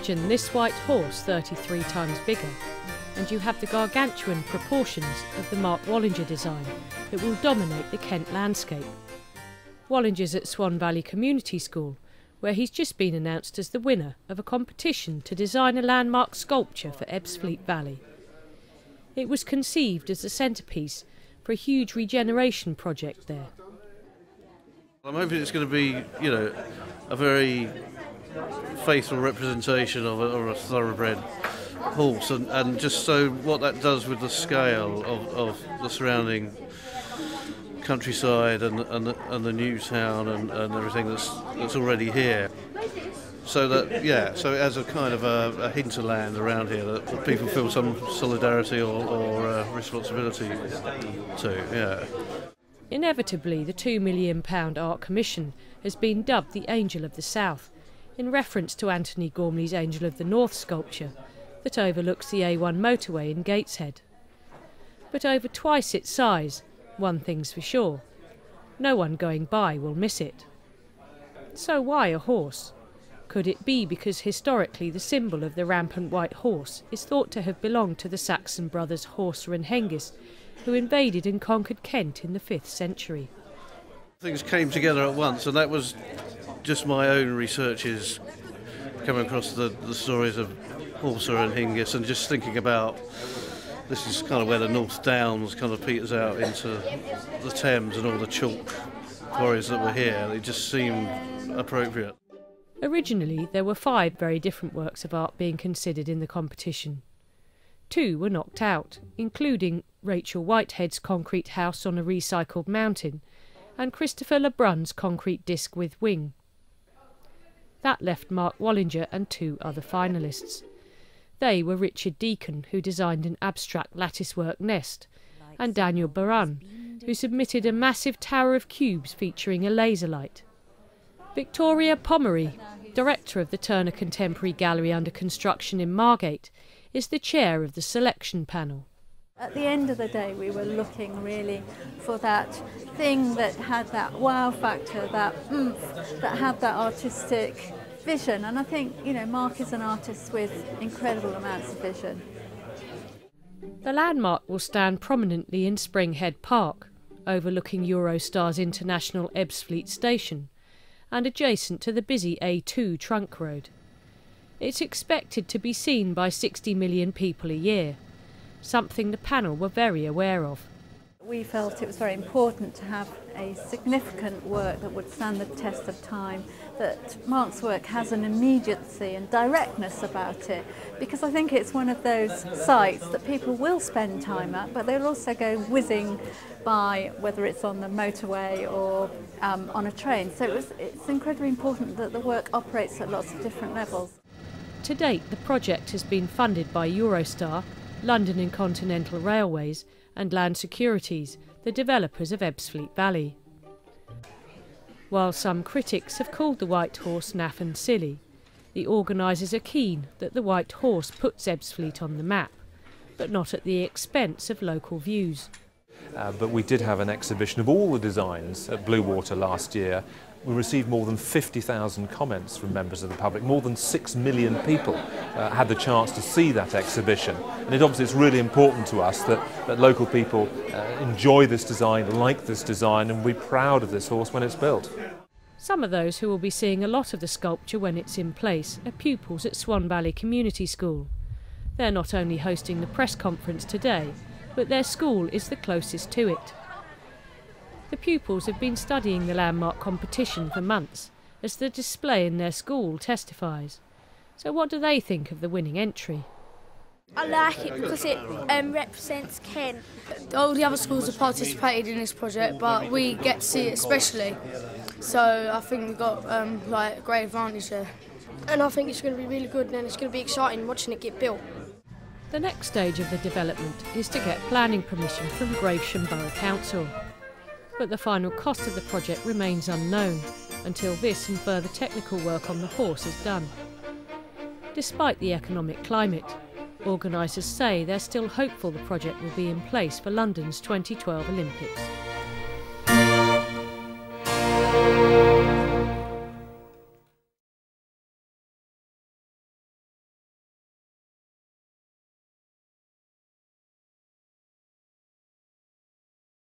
Imagine this white horse 33 times bigger, and you have the gargantuan proportions of the Mark Wallinger design that will dominate the Kent landscape. Wallinger's at Swan Valley Community School, where he's just been announced as the winner of a competition to design a landmark sculpture for Ebbsfleet Valley. It was conceived as the centrepiece for a huge regeneration project there. I'm hoping it's going to be, a very faithful representation of a thoroughbred horse, and just so what that does with the scale of the surrounding countryside and the new town and everything that's already here. So that, so it has a kind of a hinterland around here that people feel some solidarity or responsibility to, Inevitably, the £2 million art commission has been dubbed the Angel of the South, in reference to Anthony Gormley's Angel of the North sculpture that overlooks the A1 motorway in Gateshead. But over twice its size, one thing's for sure: no one going by will miss it. So why a horse? Could it be because historically the symbol of the rampant white horse is thought to have belonged to the Saxon brothers Horsa and Hengist, who invaded and conquered Kent in the 5th century? Things came together at once, and that was just my own researches coming across the stories of Horsa and Hengist, and just thinking about this is kind of where the North Downs kind of peters out into the Thames and all the chalk quarries that were here. They just seemed appropriate. Originally, there were 5 very different works of art being considered in the competition. 2 were knocked out, including Rachel Whitehead's concrete house on a recycled mountain and Christopher Lebrun's concrete disc with wing. That left Mark Wallinger and 2 other finalists. They were Richard Deacon, who designed an abstract latticework nest, and Daniel Baran, who submitted a massive tower of cubes featuring a laser light. Victoria Pomery, director of the Turner Contemporary Gallery under construction in Margate, is the chair of the selection panel. At the end of the day, we were looking really for that thing that had that wow factor, that oomph, that had that artistic vision. And I think, Mark is an artist with incredible amounts of vision. The landmark will stand prominently in Springhead Park, overlooking Eurostar's international Ebbsfleet station, and adjacent to the busy A2 trunk road. It's expected to be seen by 60 million people a year, something the panel were very aware of. We felt it was very important to have a significant work that would stand the test of time, that Mark's work has an immediacy and directness about it, because I think it's one of those sites that people will spend time at, but they'll also go whizzing by, whether it's on the motorway or on a train. So it's incredibly important that the work operates at lots of different levels. To date, the project has been funded by Eurostar, London and Continental Railways and Land Securities, the developers of Ebbsfleet Valley. While some critics have called the white horse naff and silly, the organisers are keen that the white horse puts Ebbsfleet on the map, but not at the expense of local views. But we did have an exhibition of all the designs at Bluewater last year. We received more than 50,000 comments from members of the public. More than 6 million people had the chance to see that exhibition. And it obviously is really important to us that local people enjoy this design, like this design, and be proud of this horse when it's built. Some of those who will be seeing a lot of the sculpture when it's in place are pupils at Swan Valley Community School. They're not only hosting the press conference today, but their school is the closest to it. The pupils have been studying the landmark competition for months, as the display in their school testifies. So what do they think of the winning entry? I like it because it represents Kent. All the other schools have participated in this project, but we get to see it especially. So I think we've got a great advantage there. And I think it's going to be really good, and it's going to be exciting watching it get built. The next stage of the development is to get planning permission from Gravesham Borough Council. But the final cost of the project remains unknown until this and further technical work on the horse is done. Despite the economic climate, organisers say they're still hopeful the project will be in place for London's 2012 Olympics.